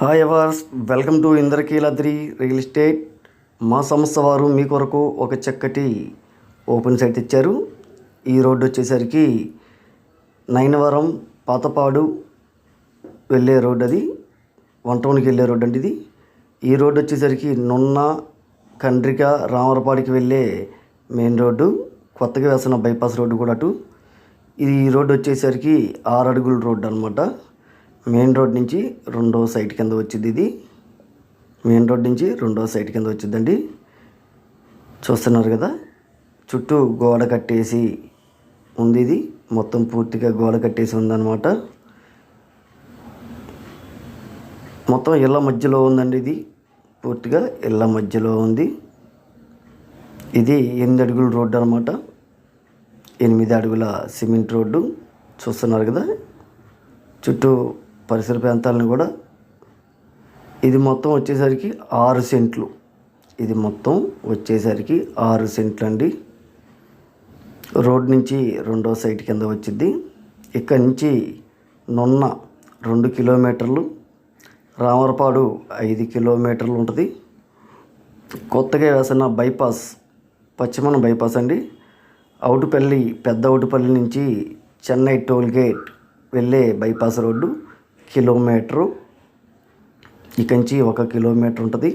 Hi viewers, welcome to Indrakeeladri real estate. మా సంస్థ వారు మీ కొరకు ఒక చక్కటి ఓపెన్ సైట్ ఇచ్చారు. ఈ రోడ్డు వచ్చేసరికి నైనవరం పాతపాడు వెళ్ళే రోడ్డు, అది 1 టౌన్కి వెళ్ళే రోడ్డు అండి ఇది. ఈ రోడ్డు వచ్చేసరికి నున్న కండ్రిక రామరపాడికి వెళ్ళే మెయిన్ రోడ్డు, కొత్తగా వేసిన బైపాస్ రోడ్డు కూడా అటు. ఈ రోడ్డు వచ్చేసరికి 6 అడుగుల రోడ్డు అనమాట. మెయిన్ రోడ్ నుంచి రెండో సైట్ కింద వచ్చింది ఇది. మెయిన్ రోడ్ నుంచి రెండో సైట్ కింద వచ్చిందండి. చూస్తున్నారు కదా, చుట్టూ గోడ కట్టేసి ఉంది. ఇది మొత్తం పూర్తిగా గోడ కట్టేసి ఉందన్నమాట. మొత్తం ఇళ్ళ మధ్యలో ఉందండి. ఇది పూర్తిగా ఇళ్ళ మధ్యలో ఉంది. ఇది 8 అడుగుల రోడ్డు అనమాట. 8 అడుగుల సిమెంట్ రోడ్డు. చూస్తున్నారు కదా, చుట్టూ పరిసర ప్రాంతాలను కూడా. ఇది మొత్తం వచ్చేసరికి 6 సెంట్లు. ఇది మొత్తం వచ్చేసరికి 6 సెంట్లు అండి. రోడ్ నుంచి రెండో సైట్ కింద వచ్చింది. ఇక్కడ నుంచి నున్న 2 కిలోమీటర్లు, రామరపాడు 5 కిలోమీటర్లు ఉంటుంది. కొత్తగా వేసిన బైపాస్ పశ్చిమన బైపాస్ అండి. అవుటుపల్లి, పెద్ద అవుటుపల్లి నుంచి చెన్నై టోల్ గేట్ వెళ్ళే బైపాస్ రోడ్డు కిలోమీటరు. ఇక్కడి నుంచి 1 కిలోమీటర్ ఉంటుంది.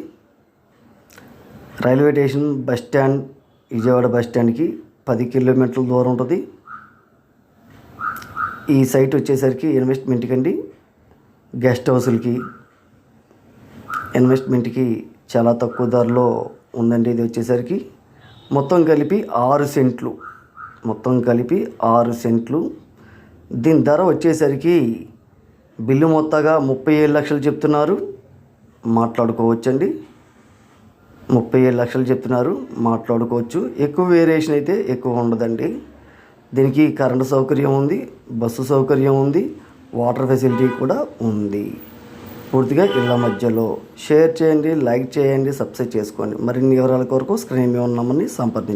Railway station, bus stand, Vijayawada bus స్టాండ్కి 10 కిలోమీటర్ల దూరం ఉంటుంది. ఈ సైట్ వచ్చేసరికి ఇన్వెస్ట్మెంట్కి అండి, గెస్ట్ హౌస్లకి, ఇన్వెస్ట్మెంట్కి చాలా తక్కువ ధరలో ఉందండి. ఇది వచ్చేసరికి మొత్తం కలిపి 6 సెంట్లు. మొత్తం కలిపి 6 సెంట్లు. దీని ధర వచ్చేసరికి బిల్లు మొత్తంగా 37 లక్షలు చెప్తున్నారు. మాట్లాడుకోవచ్చండి. 37 లక్షలు చెప్తున్నారు, మాట్లాడుకోవచ్చు. ఎక్కువ వేరియేషన్ అయితే ఎక్కువ ఉండదండి. దీనికి కరెంటు సౌకర్యం ఉంది, బస్సు సౌకర్యం ఉంది, వాటర్ ఫెసిలిటీ కూడా ఉంది. పూర్తిగా ఇళ్ళ మధ్యలో. షేర్ చేయండి, లైక్ చేయండి, సబ్స్క్రైబ్ చేసుకోండి. మరిన్ని వివరాల కొరకు స్క్రీన్ మీద ఉన్న నంబర్ని సంప్రదించండి.